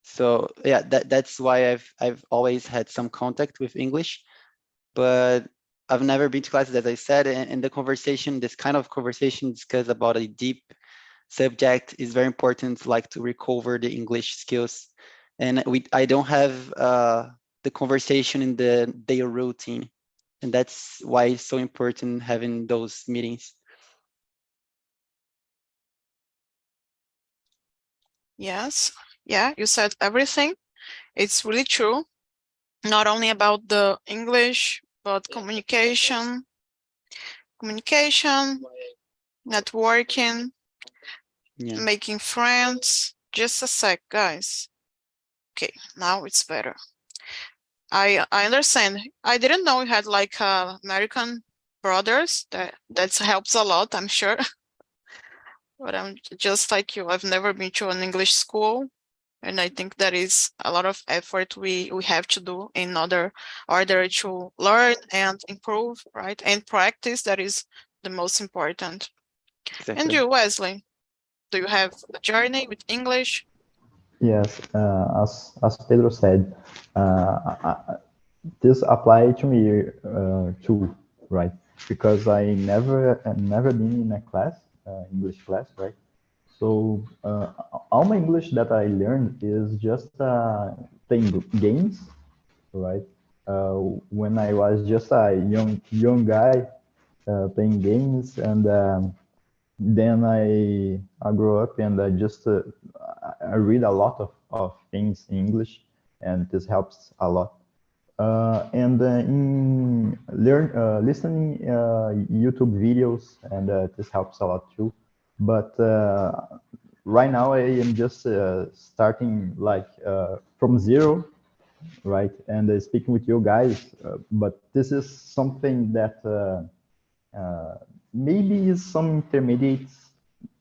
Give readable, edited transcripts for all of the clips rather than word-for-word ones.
So yeah, that's why I've always had some contact with English, but I've never been to classes, as I said, and the conversation, this kind of conversation discuss about a deep subject is very important, like to recover the English skills. And I don't have the conversation in the daily routine. And that's why it's so important having those meetings. Yes, yeah, you said everything. It's really true. Not only about the English, but communication, networking, Yeah. making friends. Just a sec, guys. Okay, now it's better. I understand. I didn't know you had like American brothers. That helps a lot, I'm sure. But I'm just like you. I've never been to an English school, and I think that is a lot of effort we have to do in order to learn and improve, right? And practice, that is the most important. Exactly. And you, Wesley, do you have a journey with English? Yes, as Pedro said, this applied to me too, right? Because I never been in a class, English class, right? So all my English that I learned is just playing games, right? When I was just a young guy playing games, and then I grew up and I read a lot of things in English, and this helps a lot. And in listening YouTube videos, and this helps a lot too. But right now I am just starting like from zero, right? And speaking with you guys, but this is something that maybe is some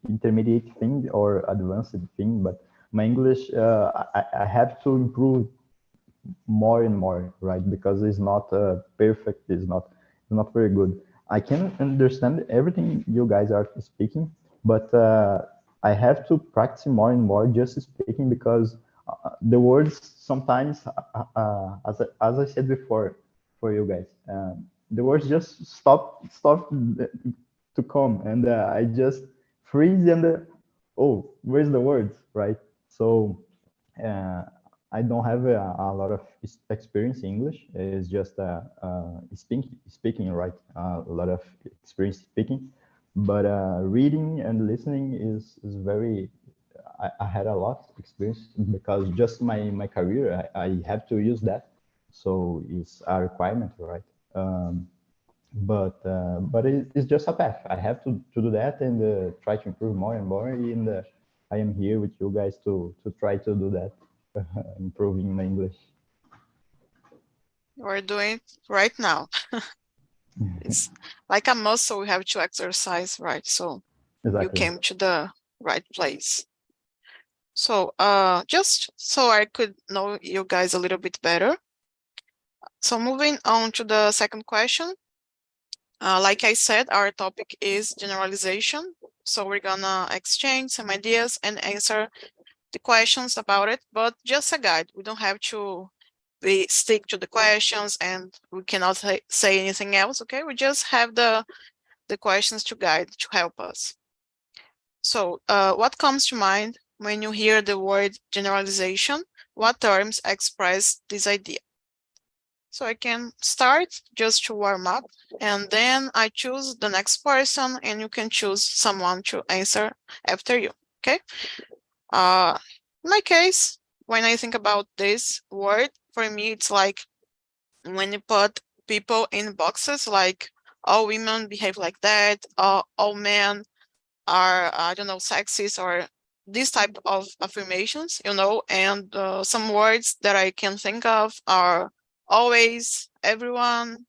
intermediate thing or advanced thing, but my English, I have to improve more and more, right? Because it's not perfect, it's not very good. I can understand everything you guys are speaking, but I have to practice more and more just speaking, because the words sometimes, as I said before, for you guys, the words just stop to come, and I just freeze, and oh, where's the words, right? So I don't have a lot of experience in English. It's just speaking, right? A lot of experience speaking, but reading and listening is very. I had a lot of experience, because just my career, I have to use that, so it's a requirement, right? But it's just a path. I have to do that, and try to improve more and more. And I am here with you guys to try to do that, improving my English. We're doing it right now. It's like a muscle we have to exercise, right? So Exactly. you came to the right place. So just so I could know you guys a little bit better. So moving on to the second question. Like I said, our topic is generalization. So we're gonna exchange some ideas and answer the questions about it, but just a guide. We don't have to stick to the questions, and we cannot say anything else, okay? We just have the questions to guide, to help us. So what comes to mind when you hear the word generalization? What terms express this idea? So I can start just to warm up, and then I choose the next person, and you can choose someone to answer after you, okay? In my case, when I think about this word, for me, it's like when you put people in boxes, like all women behave like that, all men are, I don't know, sexist, or this type of affirmations, you know, and some words that I can think of are always, everyone.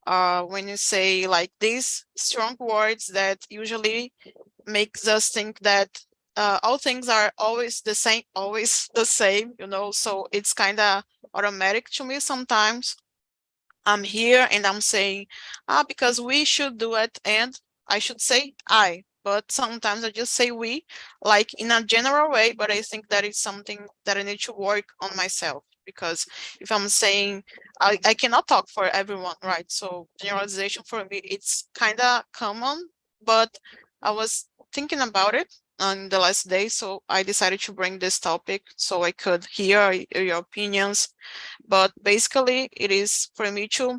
When you say like these strong words that usually makes us think that all things are always the same, you know, so it's kind of automatic to me sometimes. I'm here and I'm saying, because we should do it, and I should say I, but sometimes I just say we, like in a general way, but I think that is something that I need to work on myself, because if I'm saying, I cannot talk for everyone, right? So generalization for me, it's kind of common, but I was thinking about it on the last day, so I decided to bring this topic so I could hear your opinions. But basically, it is for me to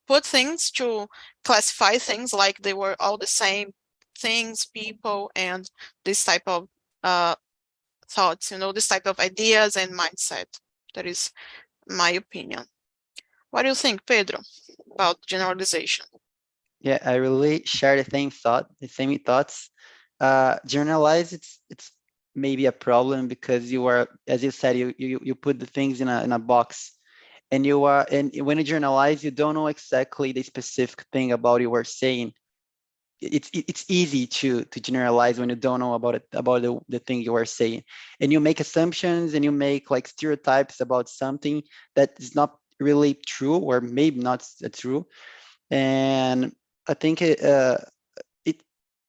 put things, to classify things like they were all the same things, people, and this type of thoughts, this type of ideas and mindset. That is my opinion. What do you think, Pedro, about generalization? Yeah, I really share the same thoughts. Generalize, it's maybe a problem because you are, as you said, you put the things in a box, and when you generalize, you don't know exactly the specific thing about you were saying. It's easy to generalize when you don't know about the thing you are saying, and you make assumptions and you make like stereotypes about something that is not really true, or maybe not true. And I think it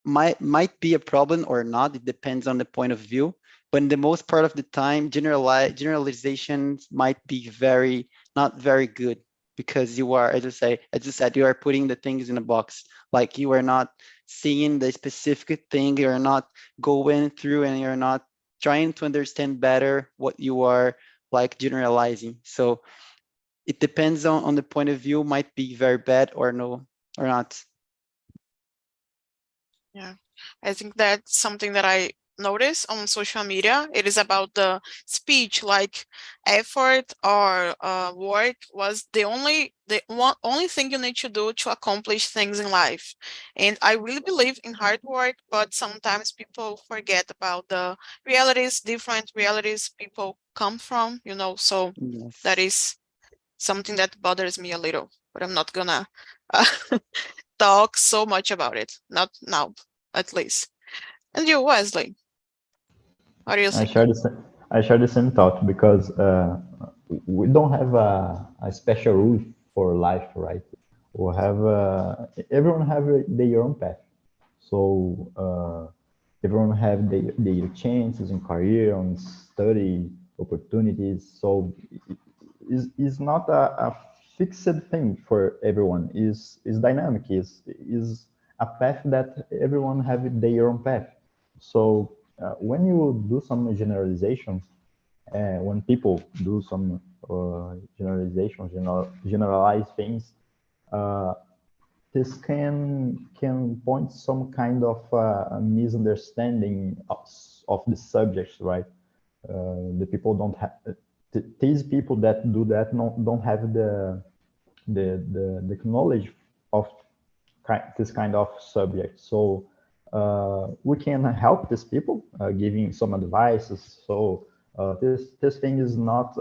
might be a problem or not. It depends on the point of view. But in the most part of the time, generalizations might be not very good, because you are, as you said, you are putting the things in a box. Like you are not seeing the specific thing. You're not going through, and you're not trying to understand better what you are like generalizing. So it depends on the point of view, might be very bad or no, or not. Yeah, I think that's something that I notice on social media. It is about the speech, like effort or work was the only thing you need to do to accomplish things in life. And I really believe in hard work, but sometimes people forget about the different realities people come from, so that Yes. is something that bothers me a little, but I'm not gonna uh, talk so much about it, not now, at least. And you, Wesley, what do you I think? share I share the same thought because we don't have a special rule for life, right? We have everyone have their own path. So everyone have their chances in career, on study opportunities. So it's not a fixed thing for everyone. Is dynamic. Is a path that everyone have their own path. So when you do some generalization, when people do some generalizations, generalize things, this can point some kind of misunderstanding of the subjects, right? The people don't have these people that do that don't have the knowledge of this kind of subject. So we can help these people giving some advices. So this thing is not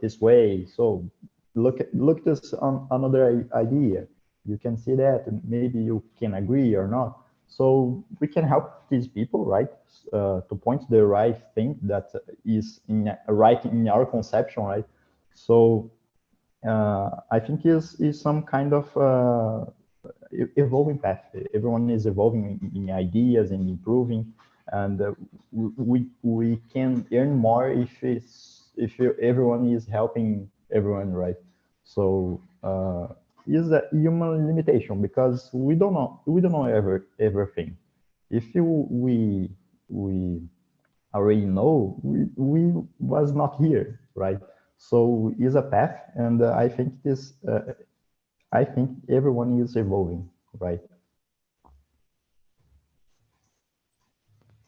this way. So look this on another idea. You can see that, and maybe you can agree or not. So we can help these people, right, to point the right thing that is right in our conception, right? So I think is some kind of evolving path. Everyone is evolving in ideas and improving, and we can earn more if everyone is helping everyone, right? So is a human limitation because we don't know everything. If we already know, we was not here, right? So is a path, and I think everyone is evolving, right?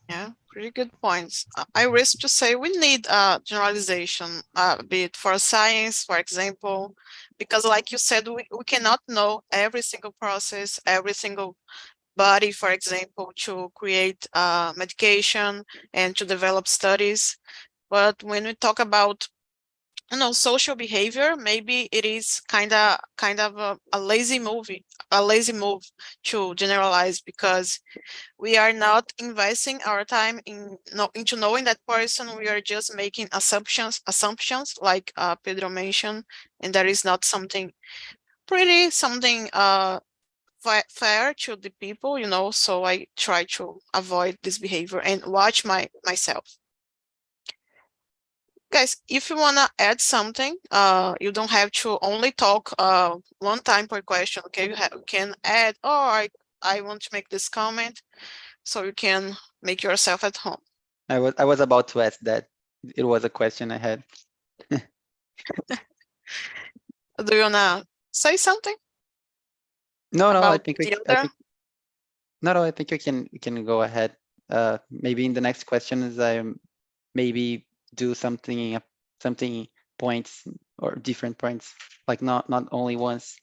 Yeah, pretty good points. I risk to say we need generalization a bit for science, for example, because like you said, we cannot know every single process, every single body, for example, to create medication and to develop studies. But when we talk about social behavior, maybe it is kind of a lazy move to generalize, because we are not investing our time into knowing that person. We are just making assumptions like Pedro mentioned, and that is not something fair to the people, you know, so I try to avoid this behavior and watch myself. Guys, if you wanna add something, you don't have to only talk one time per question. Okay, you can add, oh, I want to make this comment, so you can make yourself at home. I was about to ask that. It was a question I had. Do you wanna say something? No, I about think the I other? think no, I think we can go ahead. Maybe in the next questions, I maybe do something points or different points, like not only once.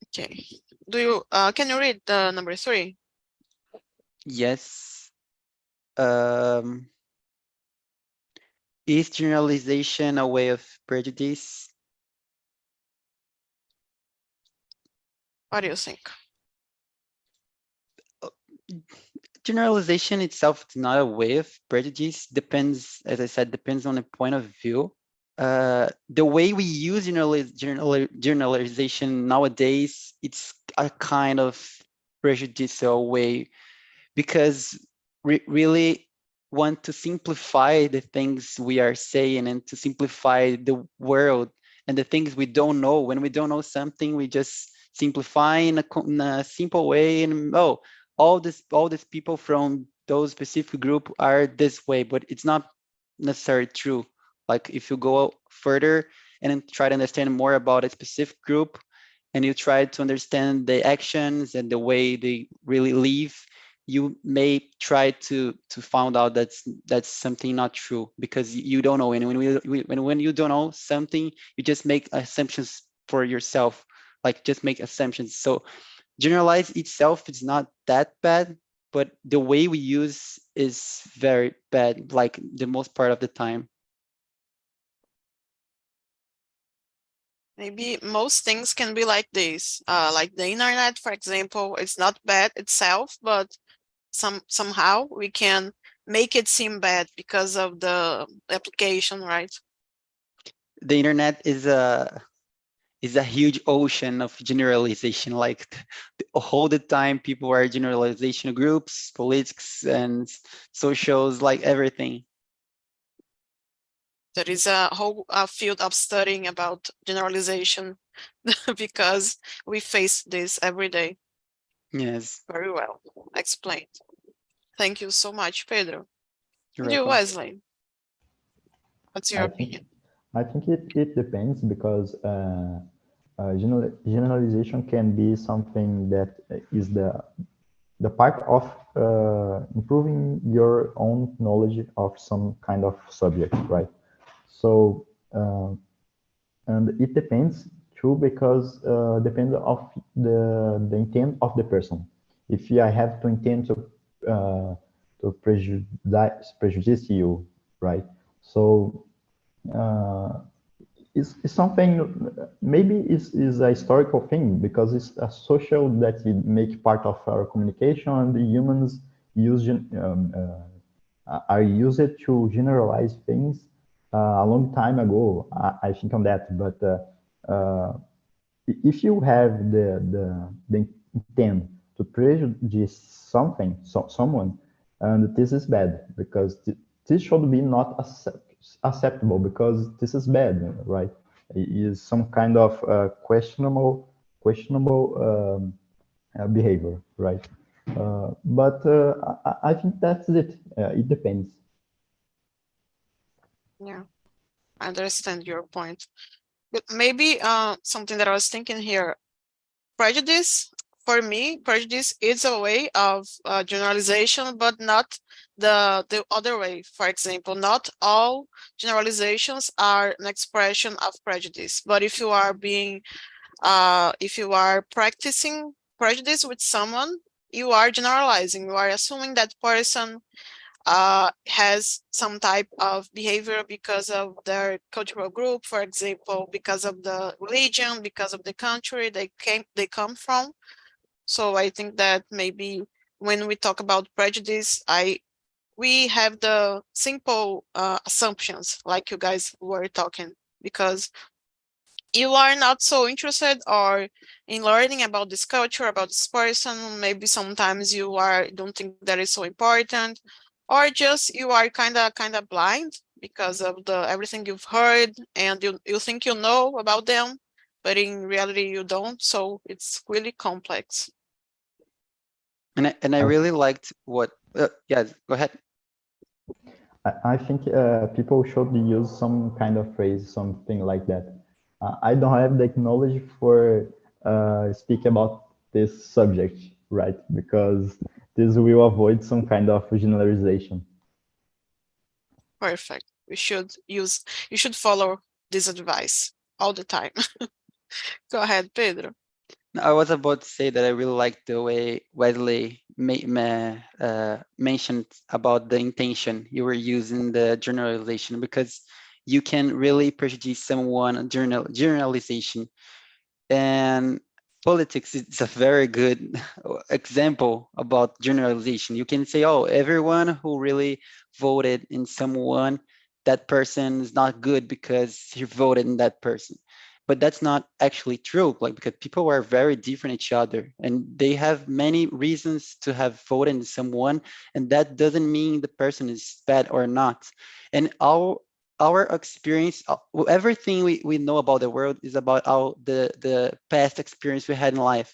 Okay. Do you can you read the number 3? Yes. Is generalization a way of prejudice? What do you think? Generalization itself is not a way of prejudice. Depends, as I said, depends on the point of view. The way we use generalization nowadays, it's a kind of prejudicial way, because we really want to simplify the things we are saying and to simplify the world and the things we don't know. When we don't know something, we just simplify in a simple way, and oh, all these people from those specific group are this way, but it's not necessarily true. Like if you go further and then try to understand more about a specific group, and you try to understand the actions and the way they really live, you may try to find out that's something not true, because you don't know. And when you don't know something, you just make assumptions for yourself, like just make assumptions. So generalize itself is not that bad, but the way we use is very bad, like the most part of the time. Maybe most things can be like this. Like the internet, for example, it's not bad itself, but somehow we can make it seem bad because of the application, right? The internet is a huge ocean of generalization. Like all the time, people are generalization groups, politics, and socials, like everything. There is a whole field of studying about generalization because we face this every day. Yes, Very well explained. Thank you so much, Pedro. you're And you, welcome. Wesley, what's your I opinion? think it depends, because generalization can be something that is the part of improving your own knowledge of some kind of subject, right? So, and it depends too, because depends of the intent of the person. If I have to intend to prejudice you, right? So it's something, maybe is a historical thing, because it's a social that it makes part of our communication, and the humans use are used to generalize things a long time ago. I think on that, but if you have the intent to prejudice something, someone, and this is bad, because this should be not acceptable, because this is bad, right? It is some kind of questionable behavior, right? But I think that's it. It depends. Yeah, I understand your point. But maybe something that I was thinking here, prejudice, for me, prejudice is a way of generalization, but not the other way. For example, not all generalizations are an expression of prejudice. But if you are if you are practicing prejudice with someone, you are generalizing. You are assuming that person has some type of behavior because of their cultural group, for example, because of the religion, because of the country they come from. So I think that maybe when we talk about prejudice, we have the simple assumptions like you guys were talking, because you are not so interested or in learning about this culture, about this person, maybe sometimes you don't think that is so important, or just you are kind of blind because of the everything you've heard and you think you know about them, but in reality you don't. So it's really complex. And I really liked what, yeah, go ahead. I think people should use some kind of phrase, something like that. I don't have the knowledge for speak about this subject, right? Because this will avoid some kind of generalization. Perfect. You should follow this advice all the time. Go ahead, Pedro. I was about to say that I really liked the way Wesley mentioned about the intention you were using the generalization, because you can really prejudice someone generalization. And politics is a very good example about generalization. You can say, oh, everyone who really voted in someone, that person is not good because he voted in that person. But that's not actually true, like, because people are very different each other and they have many reasons to have voted in someone, and that doesn't mean the person is bad or not. And our experience, everything we know about the world is about the past experience we had in life.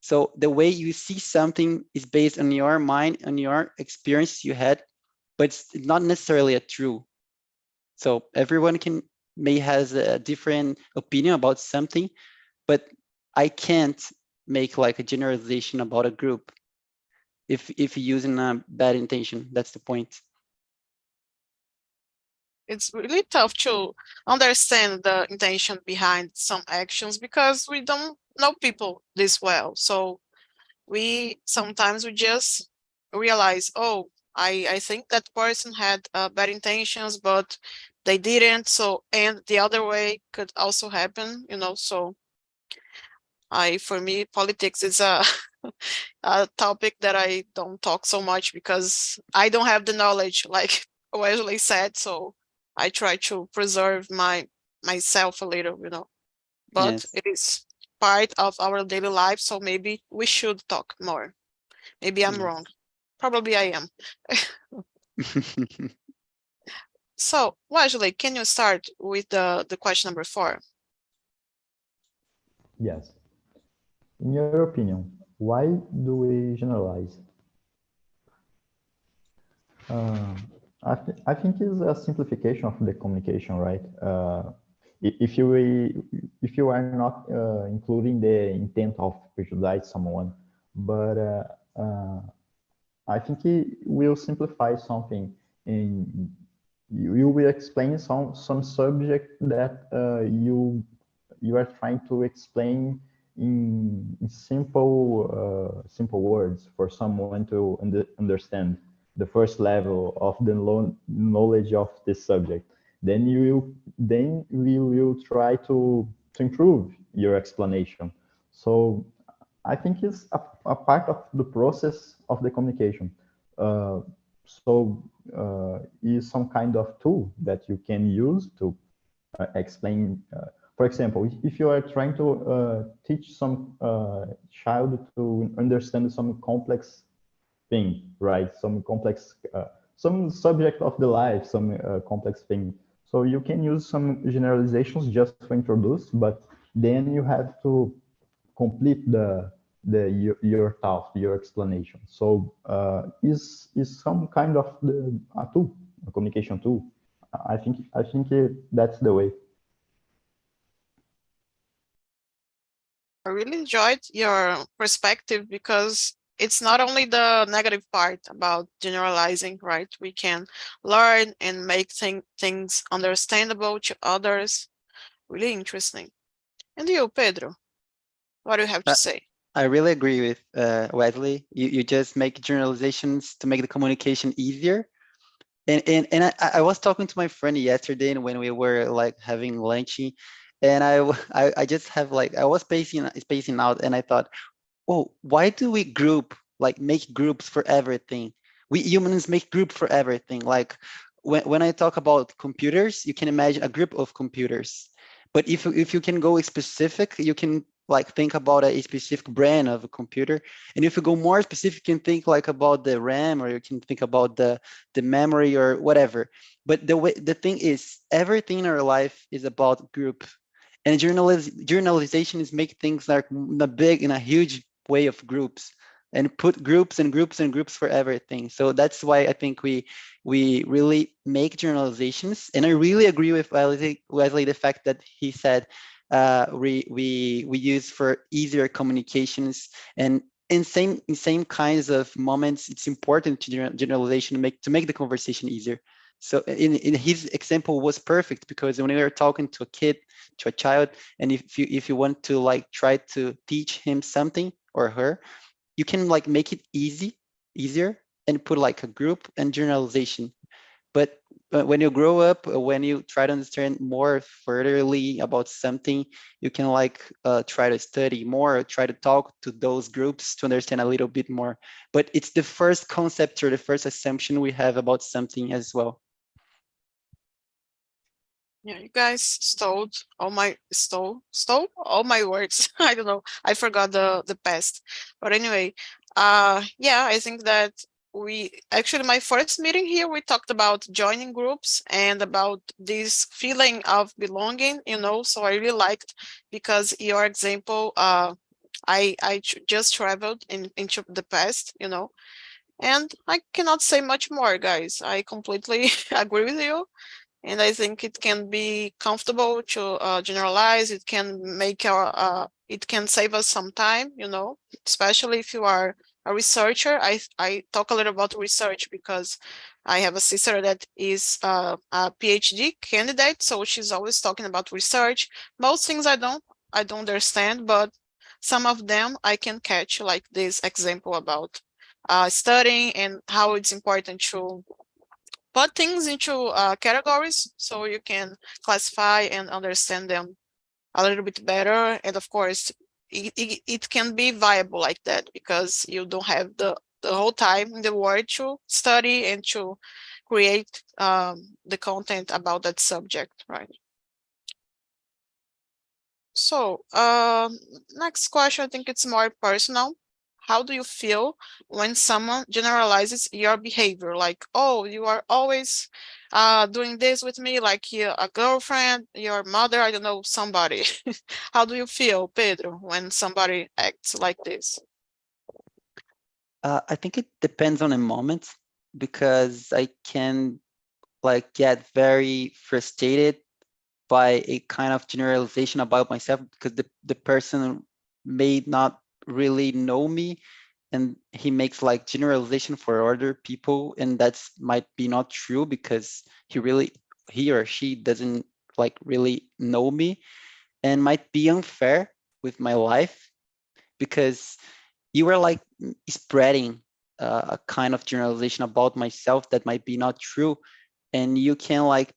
So the way you see something is based on your mind, on your experience you had, but it's not necessarily a true. So everyone may has a different opinion about something, but I can't make like a generalization about a group if you're using a bad intention. That's the point. It's really tough to understand the intention behind some actions because we don't know people this well. So we sometimes we just realize, oh, I think that person had bad intentions, but they didn't. So, and the other way could also happen, so for me, politics is a a topic that I don't talk so much because I don't have the knowledge, like Wesley said. So I try to preserve myself a little, but Yes. it is part of our daily life. So maybe we should talk more. Maybe I'm Yes. wrong. Probably I am. So Wesley, can you start with the question number 4? Yes. In your opinion, why do we generalize? I think it's a simplification of the communication, right? If you are not including the intent of prejudice someone, but I think it will simplify something. You will explain some subject that you are trying to explain in simple words for someone to understand the first level of the knowledge of this subject. Then we will try to improve your explanation. So I think it's a part of the process of the communication. Is some kind of tool that you can use to explain. For example, if you are trying to teach some child to understand some complex thing, right? Some complex, some subject of the life, some complex thing. So you can use some generalizations just to introduce, but then you have to complete your task, your explanation. So is some kind of a tool, a communication tool. I think that's the way. I really enjoyed your perspective because it's not only the negative part about generalizing, right? We can learn and make things understandable to others. Really interesting. And you, Pedro, what do you have to say? I really agree with Wesley. You just make generalizations to make the communication easier. And I was talking to my friend yesterday when we were like having lunch, and I just have like, I was spacing out, and I thought, oh, why do we make groups for everything? We humans make groups for everything. Like when I talk about computers, you can imagine a group of computers. But if you can go specific, you can like think about a specific brand of a computer. And if you go more specific, you can think like about the RAM, or you can think about the memory or whatever. But the thing is, everything in our life is about group. And generalization is make things like in a huge way of groups, and put groups and groups and groups for everything. So that's why I think we really make generalizations. And I really agree with Wesley, the fact that he said we use for easier communications, and in same kinds of moments, it's important to generalization to make the conversation easier. So in his example was perfect, because when we were talking to a kid, to a child, and if you want to like try to teach him something or her, you can like make it easier, and put like a group and generalization. But when you grow up, when you try to understand more furtherly about something, you can like try to study more, or try to talk to those groups to understand a little bit more. But it's the first concept or the first assumption we have about something as well. Yeah, you guys stole all my words. I don't know. I forgot the past. But anyway, yeah, I think that my first meeting here, we talked about joining groups and about this feeling of belonging, so I really liked, because your example, I just traveled into the past, and I cannot say much more, guys. I completely agree with you. And I think it can be comfortable to generalize. It can make it can save us some time, especially if you are a researcher. I talk a little about research because I have a sister that is a PhD candidate, so she's always talking about research. Most things I don't understand, but some of them I can catch, like this example about studying and how it's important to put things into categories so you can classify and understand them a little bit better. And of course, it can be viable like that, because you don't have the whole time in the world to study and to create the content about that subject, right? So next question, I think it's more personal. How do you feel when someone generalizes your behavior? Like, oh, you are always doing this with me, like a girlfriend, your mother, I don't know, somebody. How do you feel, Pedro, when somebody acts like this? I think it depends on a moment, because I can like get very frustrated by a kind of generalization about myself, because the person may not really know me, and he makes like generalization for other people, and that's might be not true, because he or she doesn't like really know me, and might be unfair with my life, because you were like spreading a kind of generalization about myself that might be not true, and you can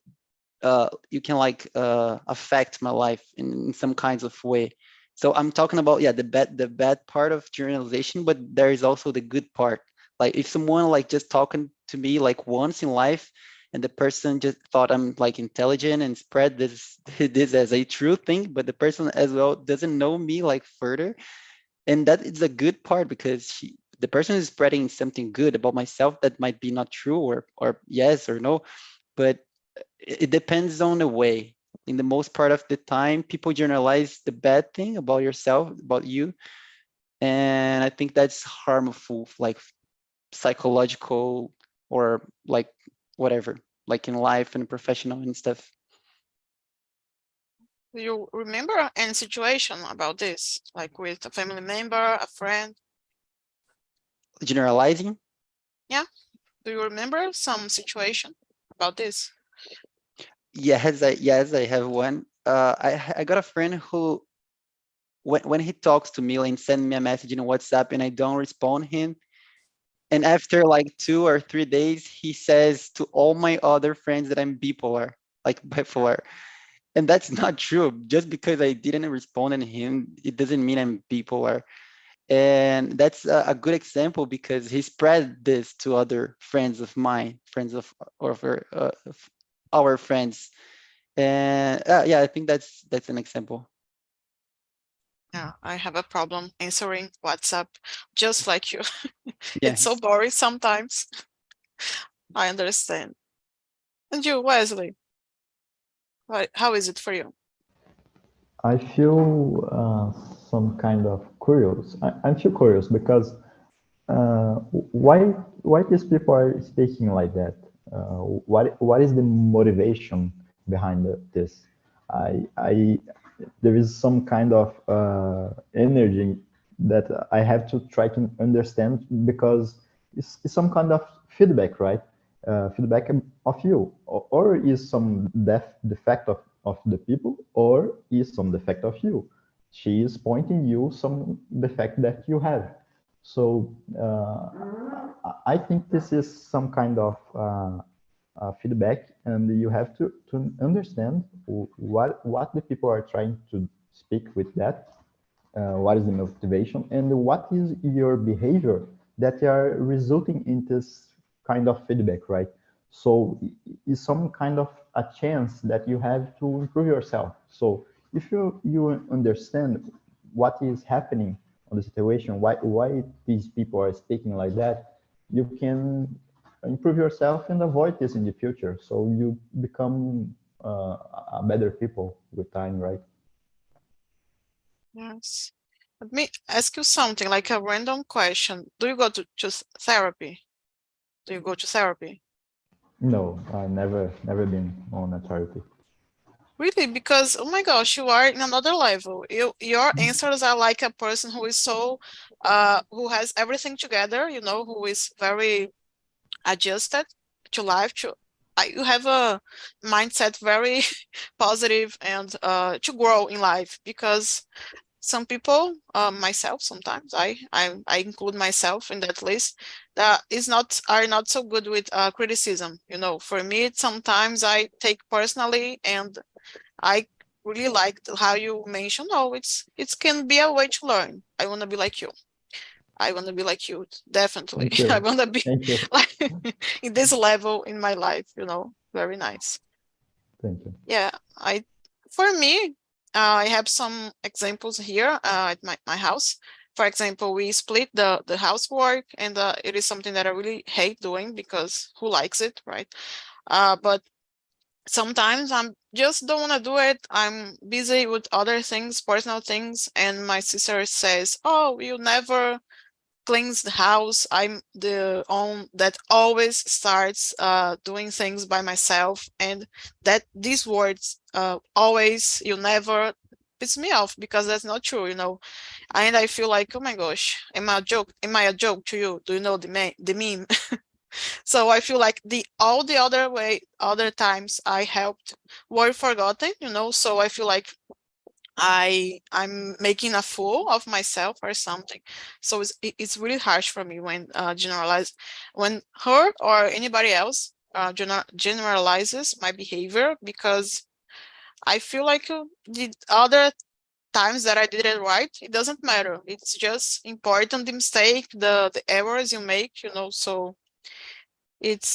affect my life in some kinds of way. So I'm talking about, yeah, the bad part of generalization, but there is also the good part. Like if someone like just talking to me like once in life, and the person just thought I'm like intelligent and spread this this as a true thing, but the person as well doesn't know me like further, and that is a good part, because the person is spreading something good about myself that might be not true, or yes or no. But it depends on the way. In the most part of the time, people generalize the bad thing about yourself, about you, and I think that's harmful, like psychological, or like whatever, like in life and professional and stuff. Do you remember any situation about this, like with a family member, a friend? Generalizing. Yeah. Do you remember some situation about this? Yes, I have one. I got a friend who, when he talks to me and send me a message in WhatsApp and I don't respond him, and after like 2 or 3 days, he says to all my other friends that I'm bipolar, like bipolar. And that's not true. Just because I didn't respond to him, it doesn't mean I'm bipolar. And that's a good example, because he spread this to other friends of mine, friends of our friends. And yeah, I think that's an example. Yeah, I have a problem answering WhatsApp, just like you. Yeah. It's so boring sometimes. I understand. And you, Wesley, how is it for you? I feel some kind of curious. I feel curious because why these people are speaking like that? What is the motivation behind this? I there is some kind of energy that I have to try to understand because it's some kind of feedback, right? Feedback of you, or is some defect of the people, or is some defect of you. She is pointing you some defect that you have. So I think this is some kind of feedback, and you have to understand what the people are trying to speak with that, what is the motivation, and what is your behavior that are resulting in this kind of feedback, right? So it's some kind of a chance that you have to improve yourself. So if you understand what is happening on the situation, why these people are speaking like that, you can improve yourself and avoid this in the future. So you become a better people with time, right? Yes. Let me ask you something, like a random question. Do you go to therapy? Do you go to therapy? No, I never been on a therapy. Really? Because, oh my gosh, you are in another level. Your answers are like a person who is so, who has everything together, you know, who is very adjusted to life. You have a mindset very positive and to grow in life, because some people, myself, sometimes I include myself in that list, that are not so good with criticism. You know, for me, sometimes I take personally, and I really like how you mentioned, oh, it can be a way to learn. I want to be like you. I want to be like you, definitely. Thank you. I want to be Thank you. like in this level in my life, you know. Very nice. Thank you. Yeah, for me, I have some examples here at my house. For example, we split the housework, and it is something that I really hate doing, because who likes it, right? But sometimes I'm just don't want to do it. I'm busy with other things, personal things, and my sister says, "Oh, you never cleans the house. I'm the one that always starts doing things by myself," and that these words, always, you never, piss me off, because that's not true, you know. And I feel like, oh my gosh, am I a joke to you? Do you know the meme? So I feel like all the other times I helped were forgotten, you know. So I feel like I'm making a fool of myself or something. So it's really harsh for me when when her or anybody else generalizes my behavior, because I feel like the other times that I did it right, it doesn't matter. It's just important the mistake, the errors you make, you know. So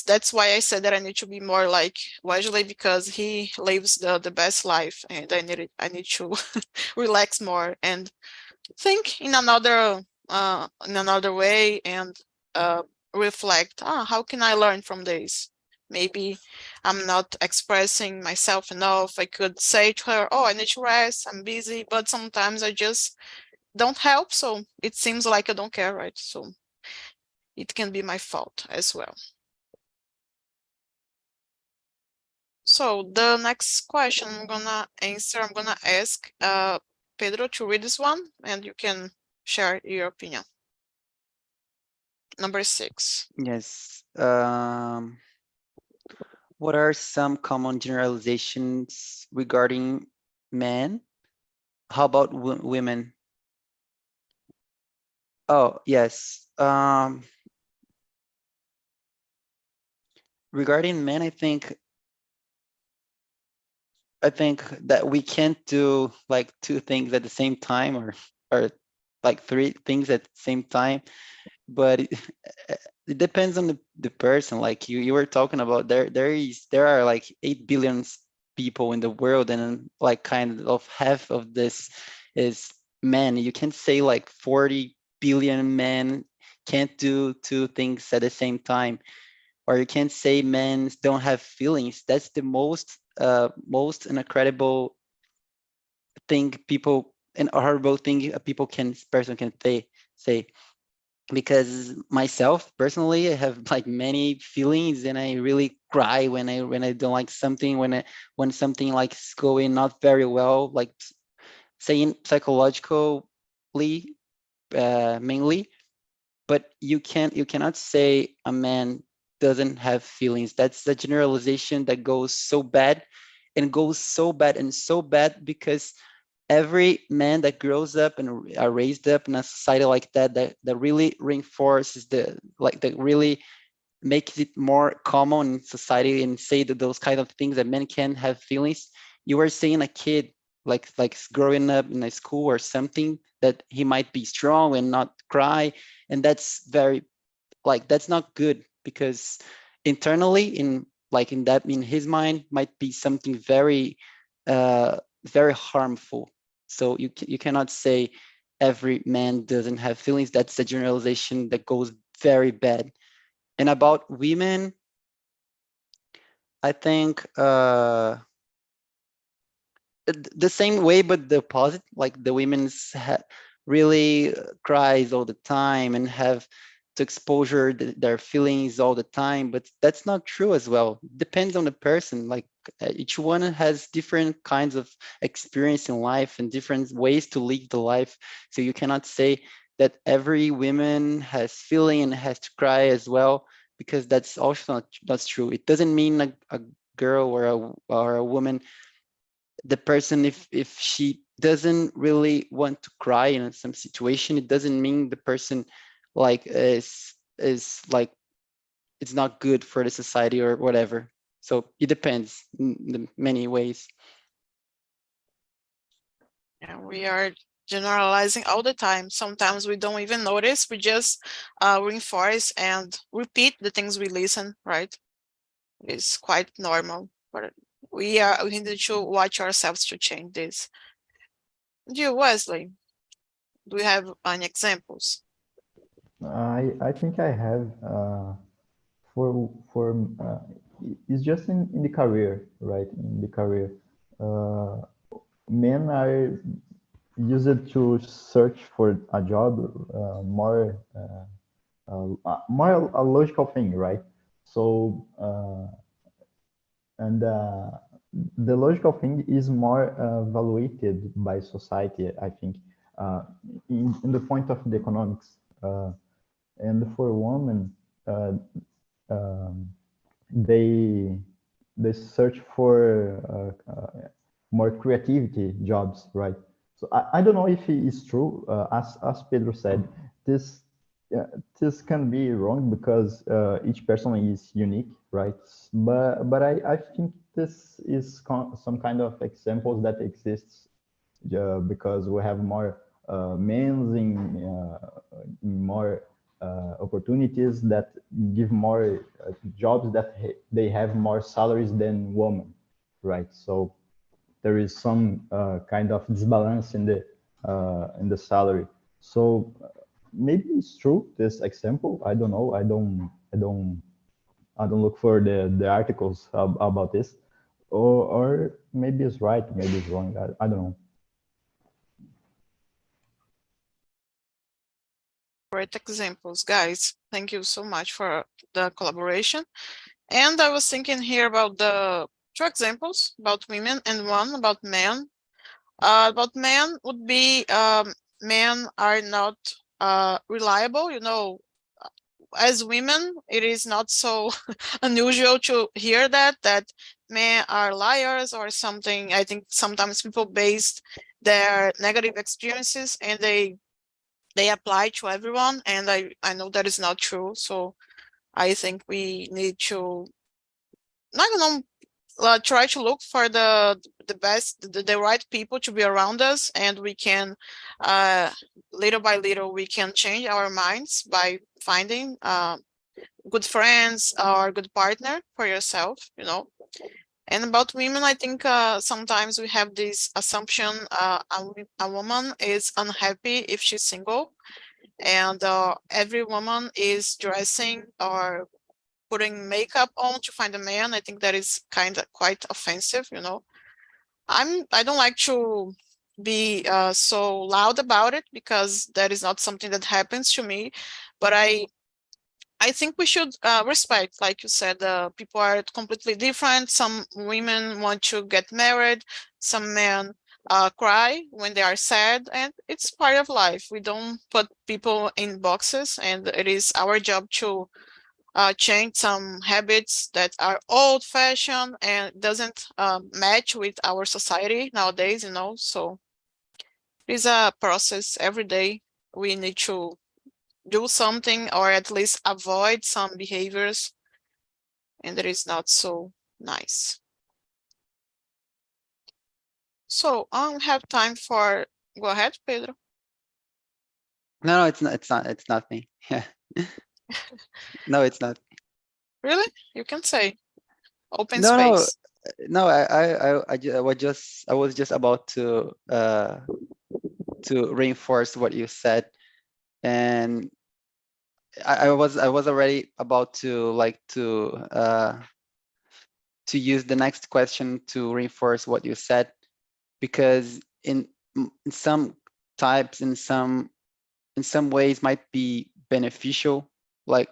that's why I said that I need to be more like Wesley, because he lives the best life, and I need to relax more and think in another way, and reflect, how can I learn from this? Maybe I'm not expressing myself enough. I could say to her, oh, I need to rest, I'm busy, but sometimes I just don't help, so it seems like I don't care, right? So it can be my fault as well. So the next question I'm gonna ask Pedro to read this one, and you can share your opinion. Number 6. Yes. What are some common generalizations regarding men? How about women? Oh, yes. Regarding men, I think that we can't do like two things at the same time, or like three things at the same time. But it depends on the person. Like you were talking about, there are like 8 billion people in the world, and like kind of half of this is men. You can say like 40 billion men can't do two things at the same time, or you can't say men don't have feelings. That's the most incredible thing people, an horrible thing a person can say. Because myself personally, I have like many feelings, and I really cry when I don't like something, when something like is going not very well, like saying psychologically, mainly. But you cannot say a man doesn't have feelings. That's the generalization that goes so bad, and goes so bad and so bad, because every man that grows up and are raised up in a society like that really reinforces that really makes it more common in society, and say that those kind of things, that men can have feelings. You are saying a kid like growing up in a school or something, that he might be strong and not cry, and that's very, like, that's not good, because internally, in his mind, might be something very very harmful. So you cannot say every man doesn't have feelings. That's a generalization that goes very bad. And about women, I think the same way, but the opposite. Like the women's really cries all the time and have to exposure their feelings all the time, but that's not true as well. Depends on the person. Like each one has different kinds of experience in life and different ways to live the life. So you cannot say that every woman has feeling and has to cry as well, because that's also not that's true. It doesn't mean a girl or a woman, the person, if she doesn't really want to cry in some situation, it doesn't mean the person like is like it's not good for the society or whatever. So it depends in many ways. Yeah, we are generalizing all the time. Sometimes we don't even notice. We just reinforce and repeat the things we listen, right? It's quite normal, but we need to watch ourselves to change this. You, Wesley, do you have any examples? I think I have for it's just in the career, right? In the career, men are used to search for a job more a logical thing, right? So and the logical thing is more evaluated by society, I think, in the point of the economics. And for women, they search for more creativity jobs, right? So I don't know if it is true. As Pedro said, this this can be wrong because each person is unique, right? But I think this is some kind of examples that exists because we have more men in more opportunities that give more jobs that they have more salaries than women, right? So there is some kind of disbalance in the salary. So maybe it's true, this example. I don't know. I don't look for the articles about this, or maybe it's right, maybe it's wrong. I don't know. Great examples, guys. Thank you so much for the collaboration. And I was thinking here about the two examples about women and one about men. About men would be men are not reliable. You know, as women, it is not so unusual to hear that men are liars or something. I think sometimes people base their negative experiences and they apply to everyone, and I know that is not true. So I think we need to, I don't know, try to look for the best, the right people to be around us, and we can little by little we can change our minds by finding good friends or good partner for yourself, you know. And about women, I think sometimes we have this assumption a woman is unhappy if she's single, and every woman is dressing or putting makeup on to find a man. I think that is kind of quite offensive, you know. I don't like to be so loud about it because that is not something that happens to me, but I think we should respect, like you said, people are completely different. Some women want to get married, some men cry when they are sad, and it's part of life. We don't put people in boxes, and it is our job to change some habits that are old-fashioned and doesn't match with our society nowadays, you know. So it's a process every day. We need to do something or at least avoid some behaviors, and that is not so nice. So I have time for, go ahead, Pedro. No, it's not. It's not me. Yeah. No, it's not. Really? You can say open No, no, space. no. I was just about to reinforce what you said, and I was already about to to use the next question to reinforce what you said, because in some types, in some ways might be beneficial, like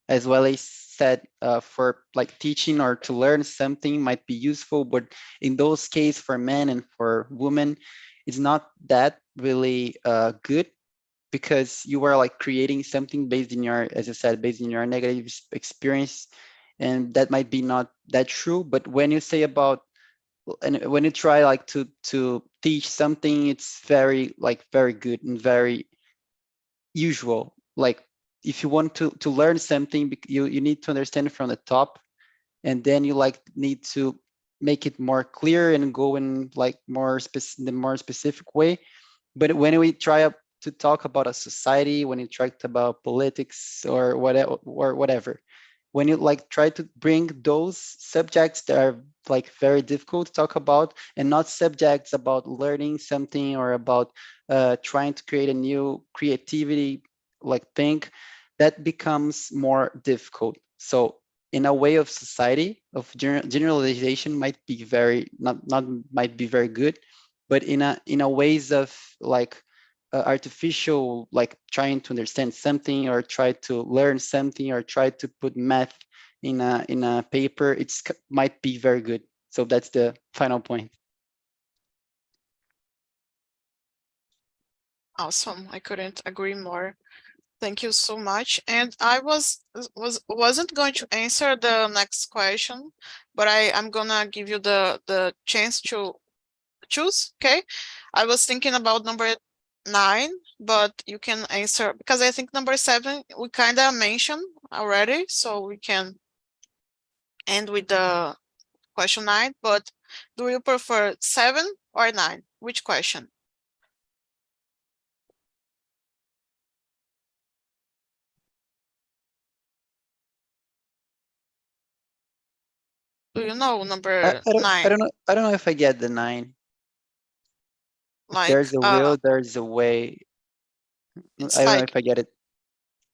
as well as said, for like teaching or to learn something might be useful, but in those cases for men and for women, it's not that really good, because you are like creating something based in your, as I said, based in your negative experience, and that might be not that true. But when you say about, and when you try like to teach something, it's very very good and very usual. Like if you want to learn something, you need to understand from the top, and then you like need to make it more clear and go in like the more specific way. But when we try to talk about a society, when you try to about politics or whatever, when you like try to bring those subjects that are like very difficult to talk about, and not subjects about learning something or about trying to create a new creativity like thing, that becomes more difficult. So in a way of society of generalization might be very not might be very good, but in a ways of like artificial, like trying to understand something or try to learn something or try to put math in a paper, might be very good. So that's the final point. Awesome. I couldn't agree more. Thank you so much. And I wasn't going to answer the next question, but I'm gonna give you the chance to choose. Okay. I was thinking about number 9, but you can answer because I think number 7 we kind of mentioned already, so we can end with the question 9. But do you prefer 7 or 9? Which question? Do you know number 9? I don't know if I get the 9. If Like there's a will, there's a way. it's I don't know like if I get it.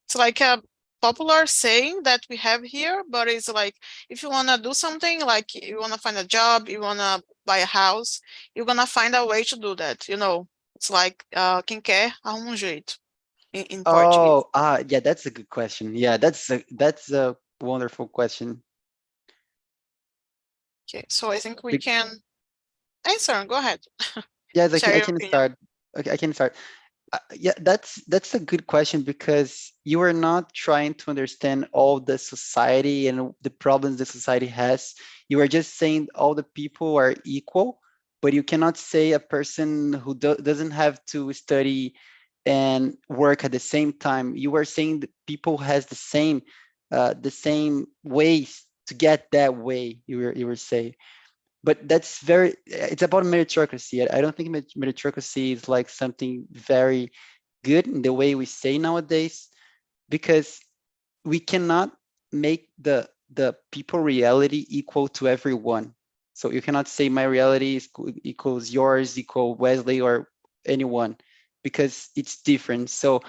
it's like a popular saying that we have here, but it's like if you want to do something, like you want to find a job, you want to buy a house, you're gonna find a way to do that, you know. It's like quem quer arruma jeito in Portuguese. Yeah, that's a good question. Yeah, that's a wonderful question. Okay, so I think we can answer. Go ahead. Yes, Share I your can opinion. start. Okay, I can start. Yeah, that's a good question, because you are not trying to understand all the society and the problems the society has. You are just saying all the people are equal, but you cannot say a person who doesn't have to study and work at the same time. You are saying that people has the same ways to get that way. You were saying, but that's it's about meritocracy. I don't think meritocracy is like something very good in the way we say nowadays, because we cannot make the people reality equal to everyone. So you cannot say my reality is equals yours, equal Wesley or anyone, because it's different. So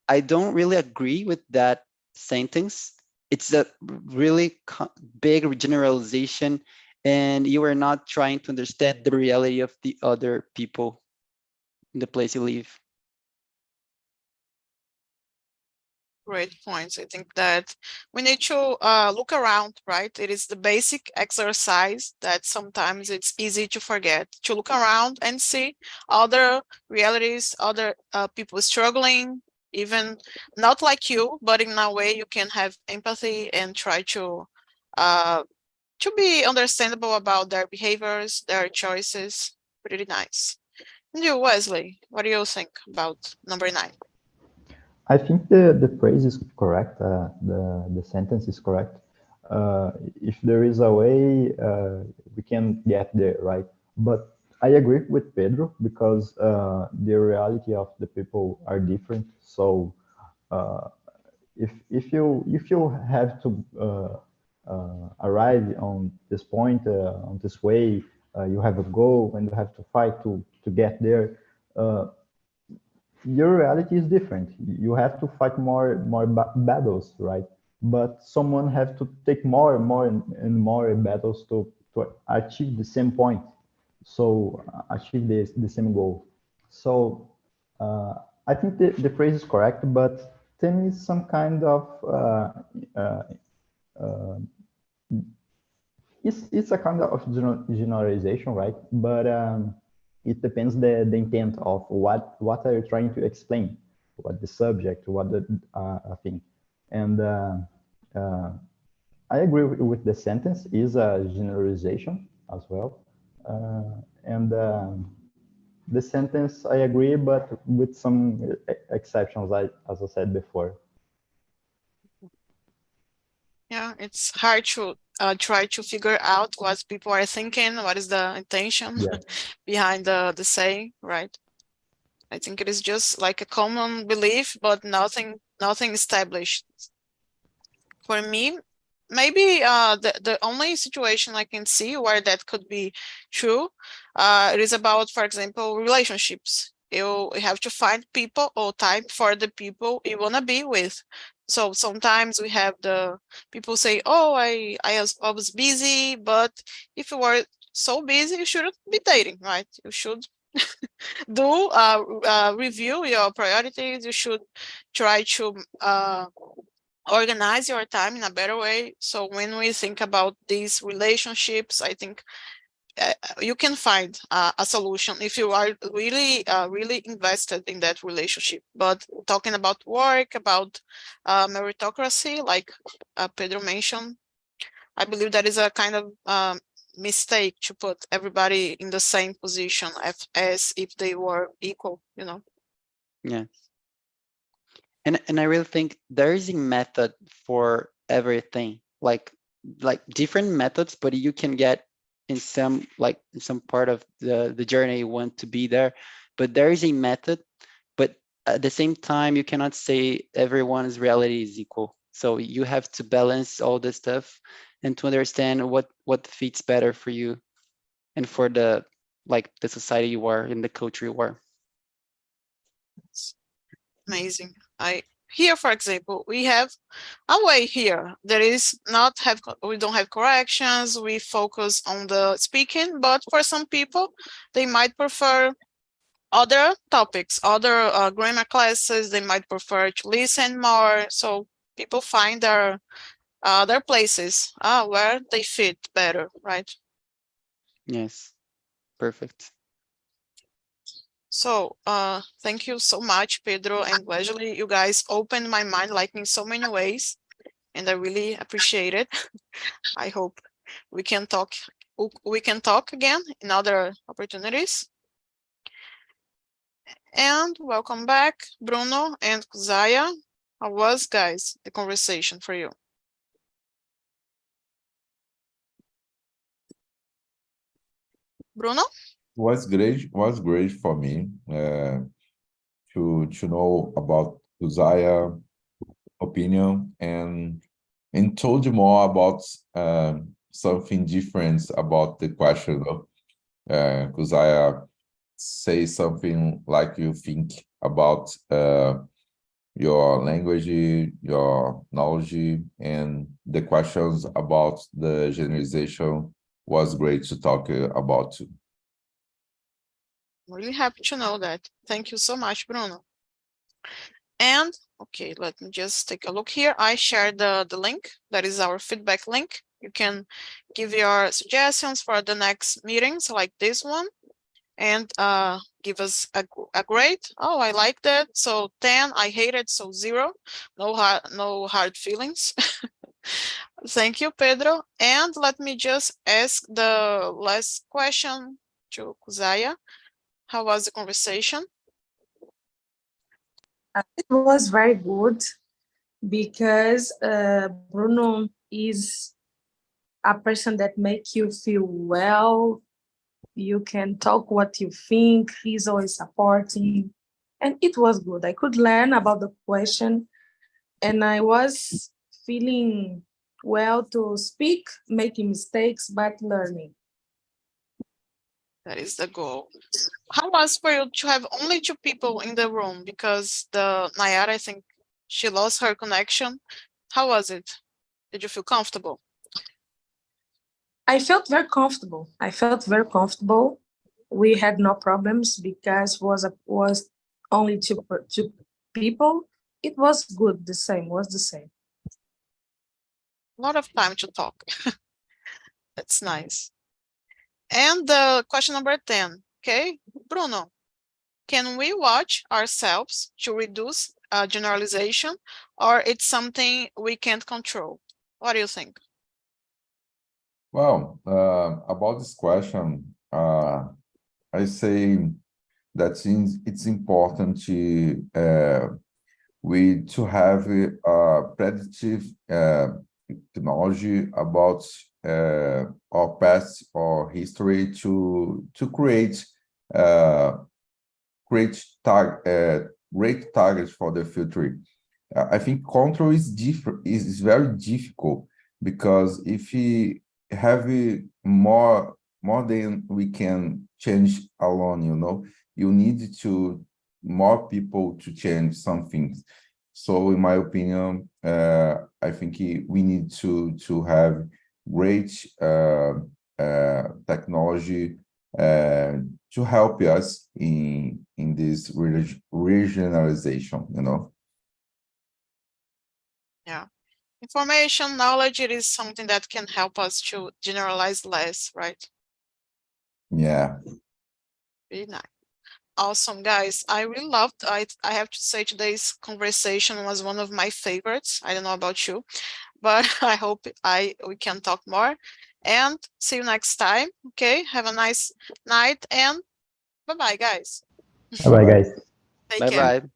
I don't really agree with that sentence. It's a really big generalization, and you are not trying to understand the reality of the other people in the place you live. Great points. I think that we need to look around, right? It is the basic exercise that sometimes it's easy to forget, to look around and see other realities, other people struggling, even not like you, but in a way you can have empathy and try to be understandable about their behaviors, their choices. Pretty nice. And you, Wesley, what do you think about number 9? I think the phrase is correct. The sentence is correct. If there is a way, we can get there, right? But I agree with Pedro because the reality of the people are different. So if you have to arrive on this point, on this way, you have a goal and you have to fight to get there. Your reality is different. You have to fight more battles, right? But someone have to take more and more battles to achieve the same point. So achieve the same goal. So I think the phrase is correct, but tell me some kind of it's a kind of generalization, right? But it depends the intent of what are you trying to explain, what the subject, what the thing. And I agree with the sentence is a generalization as well. And the sentence I agree, but with some exceptions, as I said before. Yeah, it's hard to try to figure out what people are thinking, what is the intention behind the saying, right? I think it is just like a common belief, but nothing established. For me, maybe the only situation I can see where that could be true, it is about, for example, relationships. You have to find people or type for the people you want to be with. So sometimes we have the people say, oh, I was busy, but if you were so busy, you shouldn't be dating, right? You should do review your priorities. You should try to organize your time in a better way. So when we think about these relationships, I think you can find a solution if you are really invested in that relationship. But talking about work, about meritocracy, like Pedro mentioned, I believe that is a kind of mistake to put everybody in the same position as if they were equal, you know. Yeah. And I really think there is a method for everything, like different methods, but you can get in some part of the journey you want to be there. But there is a method, but at the same time, you cannot say everyone's reality is equal. So you have to balance all this stuff and to understand what fits better for you and for the society you are in the culture you are. Amazing. Here, for example, we have a way here. There is we don't have corrections. We focus on the speaking, but for some people, they might prefer other topics, other grammar classes. They might prefer to listen more. So people find their places where they fit better, right? Yes, perfect. So thank you so much, Pedro and Wesley. You guys opened my mind like in so many ways, and I really appreciate it. I hope we can talk again in other opportunities. And welcome back, Bruno and Zaya. How was, guys, the conversation for you? Bruno? Was great for me to know about Zaya opinion and told you more about something different about the question, because I say something like you think about your language, your knowledge, and the questions about the generalization was great to talk about too. Really happy to know that. Thank you so much, Bruno. And okay, let me just take a look here. I shared the link. That is our feedback link. You can give your suggestions for the next meetings like this one, and give us a grade. Oh, I like that. So 10, I hate it, so 0. No hard feelings. Thank you, Pedro. And let me just ask the last question to Kuzaya. How was the conversation? It was very good because Bruno is a person that makes you feel well. You can talk what you think. He's always supporting. And it was good. I could learn about the question. And I was feeling well to speak, making mistakes, but learning. That is the goal. How was for you to have only 2 people in the room? Because the Nayara, I think she lost her connection. How was it? Did you feel comfortable? I felt very comfortable. We had no problems because was only two people. It was good. The same. A lot of time to talk. That's nice. And the question number 10. Okay, Bruno, can we watch ourselves to reduce generalization, or it's something we can't control? What do you think? Well, about this question, I say that it's important to have a predictive technology about our past or history to create great targets for the future. I think control is very difficult, because if we have more than we can change alone, you need more people to change some things. So in my opinion, I think we need to have great technology to help us in this regionalization, Yeah. Information, knowledge, it is something that can help us to generalize less, right? Yeah. Very nice. Awesome, guys. I really loved it. I have to say today's conversation was one of my favorites. I don't know about you, but I hope we can talk more. And see you next time. Okay, have a nice night, and bye-bye, guys. Bye, guys. Take care. Bye-bye.